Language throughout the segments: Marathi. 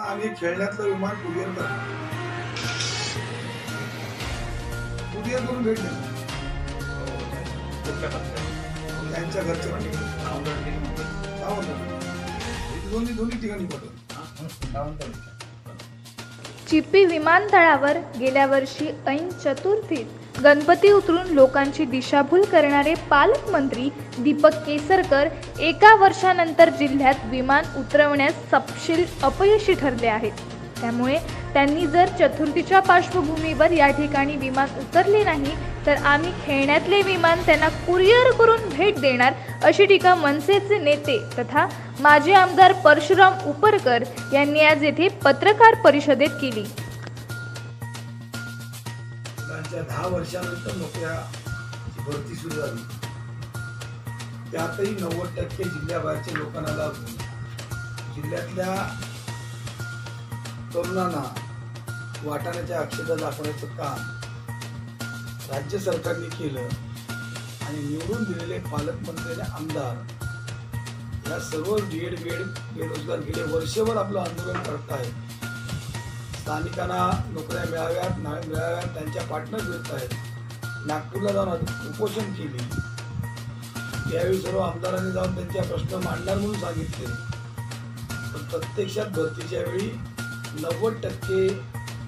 आम्ही खेळण्यातलं विमान कुरिअर करणार, कुरिअर करून भेट देणार त्यांच्या घरचे दोन्ही ठिकाणी पाठवलं. चिपी विमानतळावर गेल्या वर्षी ऐन चतुर्थीत गणपती उतरून लोकांची दिशाभूल करणारे पालकमंत्री दीपक केसरकर एका वर्षानंतर जिल्ह्यात विमान उतरवण्यास सपशेल अपयशी ठरले आहेत. त्यामुळे त्यांनी जर चतुर्थीच्या पार्श्वभूमीवर या ठिकाणी विमान उतरले नाही तर आम्ही खेळण्यातले विमान त्यांना कुरिअर करून भेट देणार, अशी टीका मनसेचे नेते तथा माजी आमदार परशुराम उपरकर यांनी आज येथे पत्रकार परिषदेत केली. 10 वर्षानंतर नोकऱ्या भरती सुरू झाली, त्यातही 90% जिल्ह्याबाहेरच्या लोकांना लाभ झाला. जिल्ह्यातल्या तरुणांना वाटाण्याच्या अक्षता दाखवण्याचं काम राज्य सरकारने केलं आणि निवडून दिलेले पालकमंत्री आणि आमदार या सर्व बेरोजगार गेले वर्षभर आपलं आंदोलन करत आहेत. स्थानिकांना नोकऱ्या मिळाव्यात नाही मिळाव्यात त्यांच्या पार्टनर फिरत आहेत. नागपूरला जाऊन उपोषण केली, त्यावेळी सर्व आमदारांनी जाऊन त्यांचे प्रश्न मांडणार म्हणून सांगितले, पण प्रत्यक्षात भरतीच्या वेळी 90%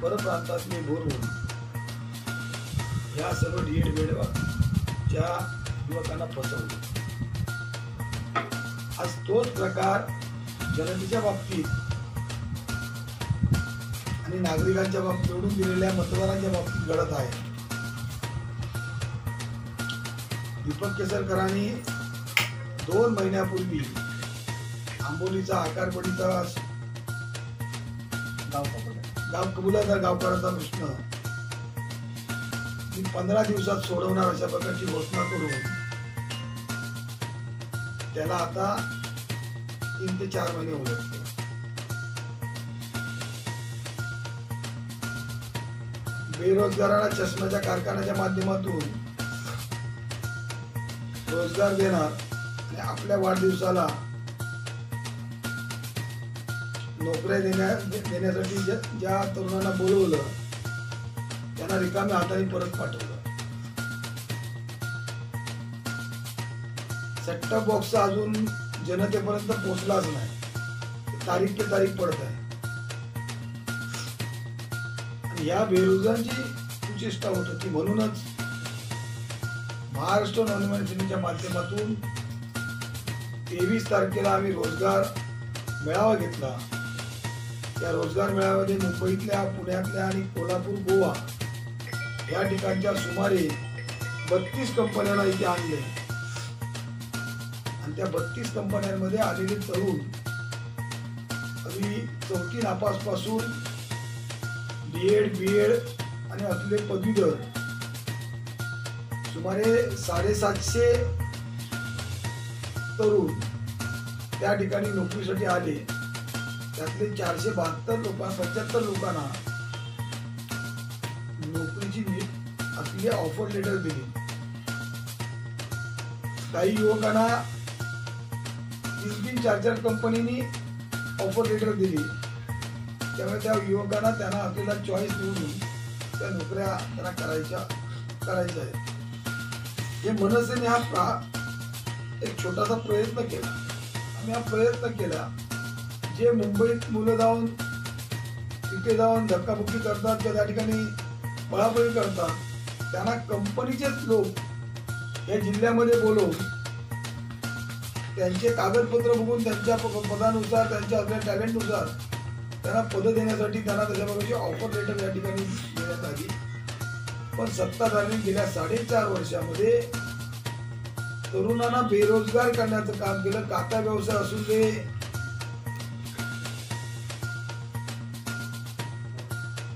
परप्रांतातले भरून या सर्व बेडच्या युवकांना फसवलं. आज तोच प्रकार जनतेच्या बाबतीत आणि नागरिकांच्या बाबतीत निवडून दिलेल्या मतदारांच्या बाबतीत घडत आहे. दीपक केसरकरांनी 2 महिन्यापूर्वी आंबोलीचा आकारपडीचा गाव कबुलाचा गावकऱ्याचा प्रश्न 15 दिवसात सोडवणार अशा प्रकारची घोषणा करून त्याला आता 3 ते 4 महिने उलटले. बेरोजगारांना चष्म्याच्या कारखान्याच्या माध्यमातून रोजगार देणार आणि आपल्या वाढदिवसाला नोकऱ्या देण्यासाठी ज्या तरुणांना बोलवलं त्यांना रिकाम्या हाताने परत पाठवलं. सेटटॉप बॉक्स अजून जनतेपर्यंत पोहोचलाच नाही, तारीख ते तारीख पडत आहे. आणि या बेरोजगारांची उच्चिष्टा होत होती. म्हणूनच महाराष्ट्र नवनिर्माण सेनेच्या माध्यमातून 23 तारखेला आम्ही रोजगार मेळावा घेतला. त्या रोजगार मेळाव्यामध्ये मुंबईतल्या, पुण्यातल्या आणि कोल्हापूर, गोवा या ठिकाणच्या सुमारे 32 कंपन्यांना इथे आणले आणि त्या 32 कंपन्यांमध्ये आलेले तरुण अगदी 4थी नापासपासून BEd आणि असलेले पदवीधर सुमारे 750 तरुण त्या ठिकाणी नोकरीसाठी आले. त्यातले 75 लोकांना नोकरीची असलेली ऑफर लेटर दिली. काही युवकांना 3-4 कंपनीनी ऑफर लेटर दिली. त्यामुळे त्या युवकांना त्यांना असलेला चॉईस निवडून त्या नोकऱ्या त्यांना करायच्या आहेत. हे मनसेने हा एक छोटासा प्रयत्न केला. आम्ही हा प्रयत्न केला. जे मुंबईत मुलं जाऊन तिथे जाऊन धक्काबुक्की करतात, त्या ठिकाणी पळापळी करतात, त्यांना कंपनीचेच लोक या जिल्ह्यामध्ये बोलवून त्यांचे कागदपत्र बघून त्यांच्या पदानुसार, त्यांच्या आपल्या टॅलेंटनुसार त्यांना पद देण्यासाठी त्यांना त्याच्या प्रकारची ऑफर लेटर या ठिकाणी देण्यात आली. पण सत्ताधाऱ्यांनी गेल्या 4.5 वर्षामध्ये तरुणांना बेरोजगार करण्याचं काम केलं. काता व्यवसाय असून दे,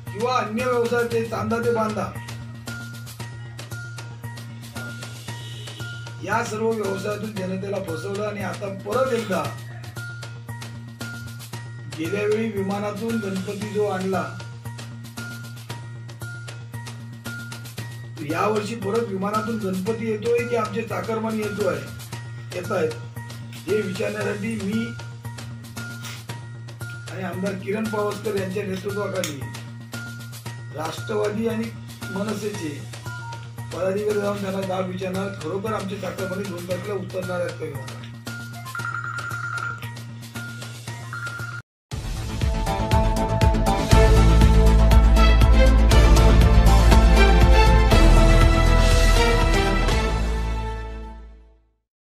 किंवा अन्य व्यवसाय, ते चांदा ते बांधा, या सर्व व्यवसायातून जनतेला फसवलं. आणि आता परत एकदा गेल्या वेळी विमानातून गणपती जो आणला, या वर्षी परत विमानातून गणपती येतोय की आमचे चाकरमानी येत आहेत हे विचारण्यासाठी मी आणि आणि आमदार किरण पावसकर यांच्या नेतृत्वाखाली राष्ट्रवादी आणि मनसेचे पदाधिकारी जाऊन त्यांना जाब विचारणार, खरोखर आमच्या चाकरमानी 2 तारखेला उतरणार आहेत काही